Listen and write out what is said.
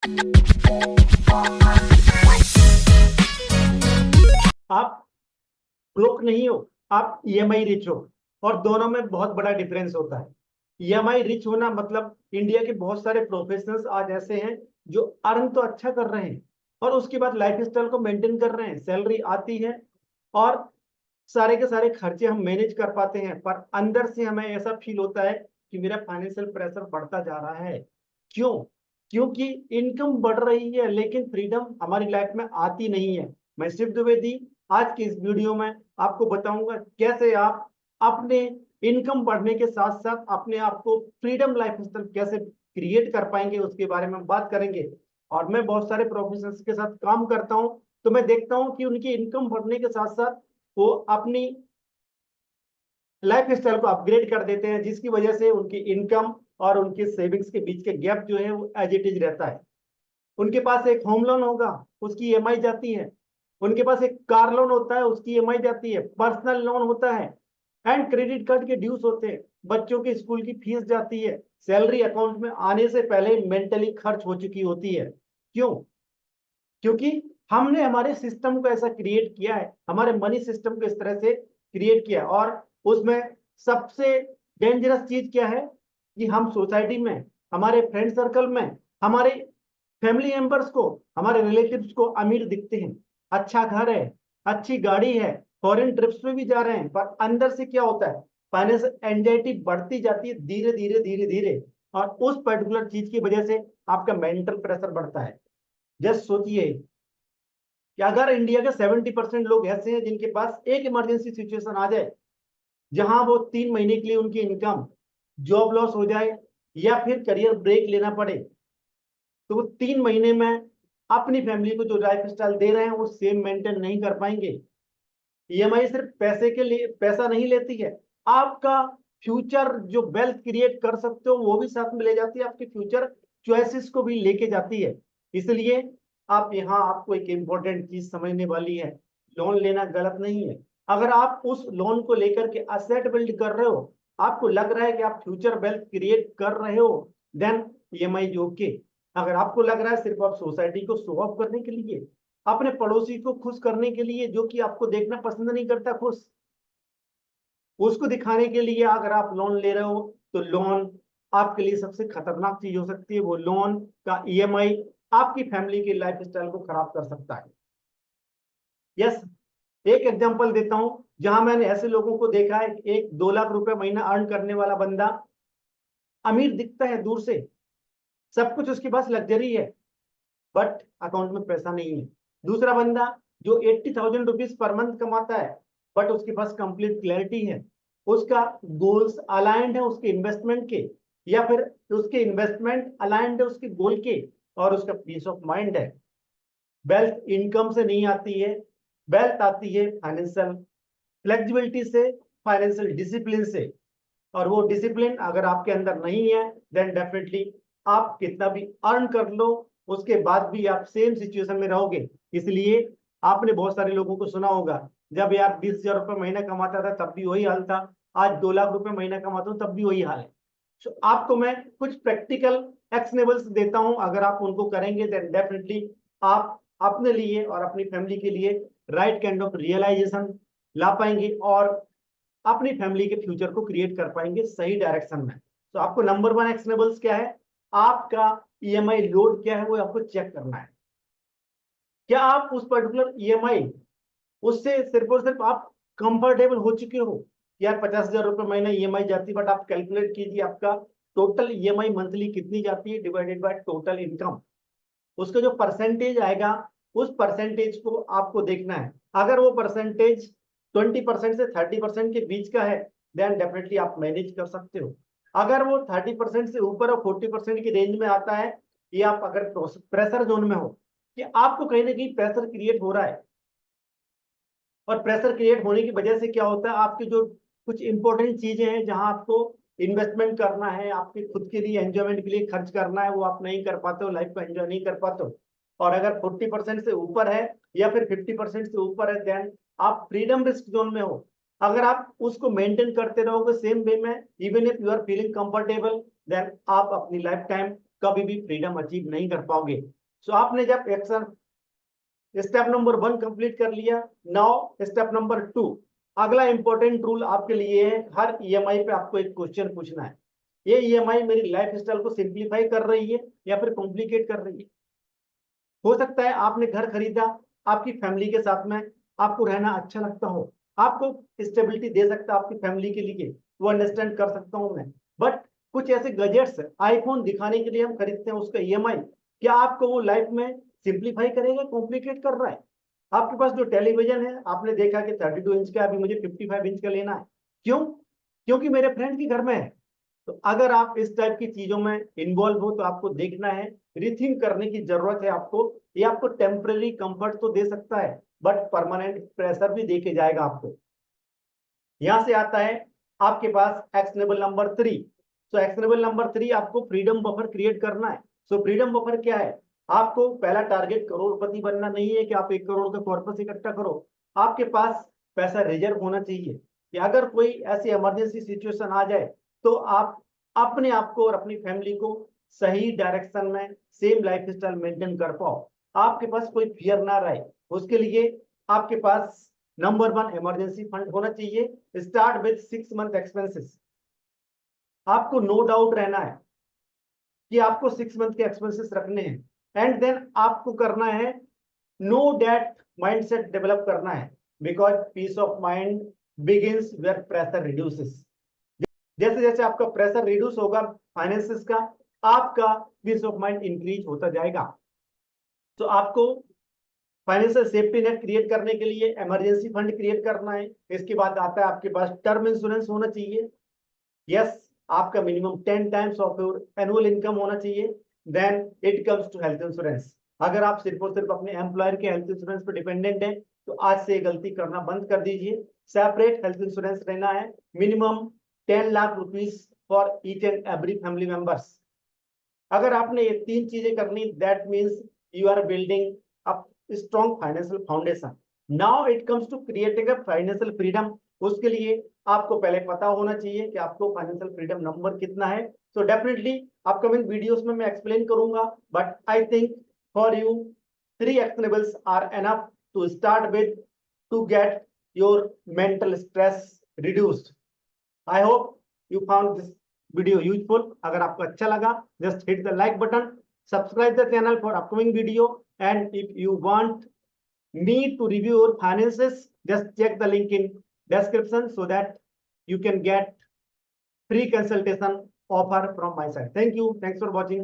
आप ब्रोक नहीं हो, आप ईएमआई रिच हो। और दोनों में बहुत बड़ा डिफरेंस होता है। ईएमआई रिच होना मतलब इंडिया के बहुत सारे प्रोफेशनल्स आज ऐसे हैं जो अर्न तो अच्छा कर रहे हैं और उसके बाद लाइफ स्टाइल को मेंटेन कर रहे हैं, सैलरी आती है और सारे के सारे खर्चे हम मैनेज कर पाते हैं, पर अंदर से हमें ऐसा फील होता है कि मेरा फाइनेंशियल प्रेशर बढ़ता जा रहा है। क्यों? क्योंकि इनकम बढ़ रही है लेकिन फ्रीडम हमारी लाइफ में आती नहीं है। मैं शिव द्विवेदी आज की इस वीडियो में आपको बताऊंगा कैसे आप अपने इनकम बढ़ने के साथ साथ अपने आप को फ्रीडम लाइफ स्टाइल कैसे क्रिएट कर पाएंगे, उसके बारे में बात करेंगे। और मैं बहुत सारे प्रोफेशनल्स के साथ काम करता हूं, तो मैं देखता हूं कि उनकी इनकम बढ़ने के साथ साथ वो अपनी लाइफ स्टाइल को अपग्रेड कर देते हैं, जिसकी वजह से उनकी इनकम और उनके सेविंग्स के बीच के गैप जो है वो एज इट इज रहता है। उनके पास एक होम लोन होगा, उसकी ईएमआई जाती है। उनके पास एक कार लोन होता है, उसकी ईएमआई जाती है। पर्सनल लोन होता है एंड क्रेडिट कार्ड के ड्यूज होते हैं। बच्चों की स्कूल की फीस जाती है। सैलरी अकाउंट में आने से पहले मेंटली खर्च हो चुकी होती है। क्यों? क्योंकि हमने हमारे सिस्टम को ऐसा क्रिएट किया है, हमारे मनी सिस्टम को इस तरह से क्रिएट किया। और उसमें सबसे डेंजरस चीज क्या है कि हम सोसाइटी में, हमारे फ्रेंड सर्कल में, हमारे फैमिली मेंबर्स को, हमारे रिलेटिव्स को अमीर दिखते हैं, अच्छा घर है, अच्छी गाड़ी है, फॉरेन ट्रिप्स में भी जा रहे हैं, पर अंदर से क्या होता है? फाइनेंशियल एंजाइटी बढ़ती जाती है धीरे धीरे धीरे धीरे। और उस पर्टिकुलर चीज की वजह से आपका मेंटल प्रेशर बढ़ता है। जस्ट सोचिए कि अगर इंडिया के 70% लोग ऐसे हैं जिनके पास एक इमरजेंसी सिचुएशन आ जाए, जहां वो 3 महीने के लिए उनकी इनकम, जॉब लॉस हो जाए या फिर करियर ब्रेक लेना पड़े, तो वो 3 महीने में अपनी फैमिली को जो लाइफ स्टाइल दे रहे हैं वो सेम मेंटेन नहीं कर पाएंगे। ईएमआई सिर्फ पैसे के लिए पैसा नहीं लेती है, आपका फ्यूचर जो वेल्थ क्रिएट कर सकते हो वो भी साथ में ले जाती है, आपके फ्यूचर चॉइसेस को भी लेके जाती है। इसलिए आप यहाँ आपको एक इंपॉर्टेंट चीज समझने वाली है, लोन लेना गलत नहीं है। अगर आप उस लोन को लेकर के असेट बिल्ड कर रहे हो, आपको लग रहा है कि आप फ्यूचर वेल्थ क्रिएट कर रहे हो, देन ईएमआई जो के। अगर आपको लग रहा है सिर्फ आप सोसाइटी को शो ऑफ करने के लिए, अपने पड़ोसी को खुश करने के लिए जो कि आपको देखना पसंद नहीं करता खुश, उसको दिखाने के लिए अगर आप लोन ले रहे हो, तो लोन आपके लिए सबसे खतरनाक चीज हो सकती है। वो लोन का ईएमआई आपकी फैमिली की लाइफ स्टाइल को खराब कर सकता है। यस, एक एग्जांपल देता हूं जहां मैंने ऐसे लोगों को देखा है। एक 2 लाख रुपए महीना अर्न करने वाला बंदा अमीर दिखता है दूर से, सब कुछ उसके पास लग्जरी है, बट अकाउंट में पैसा नहीं है। दूसरा बंदा जो 80,000 रुपीज पर मंथ कमाता है, बट उसके पास कंप्लीट क्लैरिटी है, उसका गोल्स अलाइंड है उसके इन्वेस्टमेंट के, या फिर उसके इन्वेस्टमेंट अलाइंड है उसके गोल के, और उसका पीस ऑफ माइंड है। वेल्थ इनकम से नहीं आती है, वेल्थ आती है फाइनेंशियल फ्लेक्सिबिलिटी से, फाइनेंशियल डिसिप्लिन से। और वो डिसिप्लिन अगर आपके अंदर नहीं है, देन डेफिनेटली आप कितना भी अर्न कर लो, उसके बाद भी आप सेम सिचुएशन में रहोगे। इसलिए आपने बहुत सारे लोगों को सुना होगा, जब यार 20,000 रुपये महीना कमाता था तब भी वही हाल था, आज 2 लाख रुपए महीना कमाता हूँ तब भी वही हाल है। तो आपको मैं कुछ प्रैक्टिकल एक्शनेबल्स देता हूं, अगर आप उनको करेंगे देन डेफिनेटली आप अपने लिए और अपनी फैमिली के लिए राइट काइंड ऑफ रियलाइजेशन ला पाएंगे और अपनी फैमिली के फ्यूचर को क्रिएट कर पाएंगे सही डायरेक्शन में। तो आपको नंबर वन एक्शनेबल्स क्या है? आपका ईएमआई लोड क्या है वो आपको चेक करना है। क्या आप उस पर्टिकुलर ईएमआई, उससे सिर्फ और सिर्फ आप कंफर्टेबल हो चुके हो? यार 50,000 रुपये महीना ईएमआई जाती है, बट आप कैलकुलेट कीजिए आपका टोटल ईएमआई मंथली कितनी जाती है डिवाइडेड बाय टोटल इनकम। उसका जो परसेंटेज आएगा, उस परसेंटेज को आपको देखना है। अगर वो परसेंटेज 20% से 30% के बीच का है, देन डेफिनेटली आप मैनेज कर सकते हो। अगर वो 30% से ऊपर और 40% की रेंज में आता है, या आप अगर प्रेशर जोन में हो कि आपको कहीं ना कहीं प्रेशर क्रिएट हो रहा है, और प्रेशर क्रिएट होने की वजह से क्या होता है, आपकी जो कुछ इंपॉर्टेंट चीजें हैं जहां आपको इन्वेस्टमेंट करना है, आपके खुद के लिए एंजॉयमेंट के लिए खर्च करना है, वो आप नहीं कर पाते हो, लाइफ को एंजॉय नहीं कर पाते हो। और अगर 40% से ऊपर है या फिर 50% से ऊपर है, देन आप फ्रीडम रिस्क जोन में हो। अगर आप उसको मेंटेन करते रहोगे सेम वे में, even if you are feeling comfortable, then आप अपनी लाइफ टाइम कभी भी फ्रीडम अचीव नहीं कर पाओगे। सो आपने जब एक्शन स्टेप नंबर 1 कंप्लीट कर लिया, नाउ स्टेप नंबर 2, अगला इंपॉर्टेंट रूल आपके लिए है, हर ईएमआई पे आपको एक क्वेश्चन पूछना है, ये ईएमआई मेरी लाइफ स्टाइल को सिंप्लीफाई कर रही है या फिर कॉम्प्लिकेट कर रही है। हो सकता है आपने घर खरीदा, आपकी फैमिली के साथ में आपको रहना अच्छा लगता हो, आपको स्टेबिलिटी दे सकता है आपकी फैमिली के लिए, वो अंडरस्टैंड कर सकता हूं मैं, बट कुछ ऐसे गैजेट्स आईफोन दिखाने के लिए हम खरीदते हैं, उसका ईएमआई क्या आपको वो लाइफ में सिंप्लीफाई करेगा, कॉम्प्लिकेट कर रहा है? आपके पास जो टेलीविजन है आपने देखा कि 32 इंच का, अभी मुझे 55 इंच का लेना है, क्यों? क्योंकि मेरे फ्रेंड के घर में है। तो अगर आप इस टाइप की चीजों में इन्वॉल्व हो तो आपको देखना है, रीथिंक करने की जरूरत है आपको। ये आपको टेम्पररी कंफर्ट तो दे सकता है बट परमानेंट प्रेशर भी दे के जाएगा आपको। यहां से आता है आपके पास एक्शनेबल नंबर 3। सो एक्शनेबल नंबर 3 आपको फ्रीडम बफर क्रिएट करना है। सो फ्रीडम बफर क्या है? आपको पहला टारगेट करोड़पति बनना नहीं है कि आप 1 करोड़ का कॉर्पस इकट्ठा करो, आपके पास पैसा रिजर्व होना चाहिए कि अगर कोई ऐसी इमरजेंसी सिचुएशन आ जाए तो आप अपने आप को और अपनी फैमिली को सही डायरेक्शन में सेम लाइफ स्टाइल मेंटेन कर पाओ, आपके पास कोई फियर ना रहे। उसके लिए आपके पास नंबर 1 इमरजेंसी फंड होना चाहिए। Start with 6 month expenses. आपको नो डाउट रहना है कि आपको 6 मंथ के एक्सपेंसेस रखने हैं एंड देन आपको करना है नो डेट माइंडसेट डेवलप करना है, because peace of mind begins where pressure reduces. जैसे जैसे आपका प्रेशर रिड्यूस होगा फाइनेंसेस का, आपका पीस ऑफ माइंड इंक्रीज होता जाएगा। तो आपको फाइनेंशियल सेफ्टी नेट क्रिएट करने के लिए इमरजेंसी फंड क्रिएट करना है। इसके बाद आता है आपके पास टर्म इंश्योरेंस होना चाहिए। यस, आपका minimum 10 times of your annual income होना चाहिए। Then it comes to health insurance. अगर आप सिर्फ और सिर्फ अपने एम्प्लॉयर के हेल्थ इंश्योरेंस पर डिपेंडेंट है तो आज से गलती करना बंद कर दीजिए। सेपरेट हेल्थ इंश्योरेंस रहना है, minimum 10 lakh rupees for each and every family members. अगर आपने ये 3 चीजें करनी, that means you are building up strong financial foundation. Now it comes to creating a financial freedom. उसके लिए आपको पहले पता होना चाहिए कि आपको फाइनेंशियल फ्रीडम नंबर कितना है। सो डेफिनेटली अपकमिंग वीडियोस में मैं एक्सप्लेन करूंगा, but I think for you 3 actionables are enough to start with to get your mental stress reduced. I hope you found this video useful. अगर आपको अच्छा लगा just hit the like button, subscribe the channel for upcoming video, and if you want me to review your finances, just check the link in description so that you can get free consultation offer from my side. Thank you. Thanks for watching.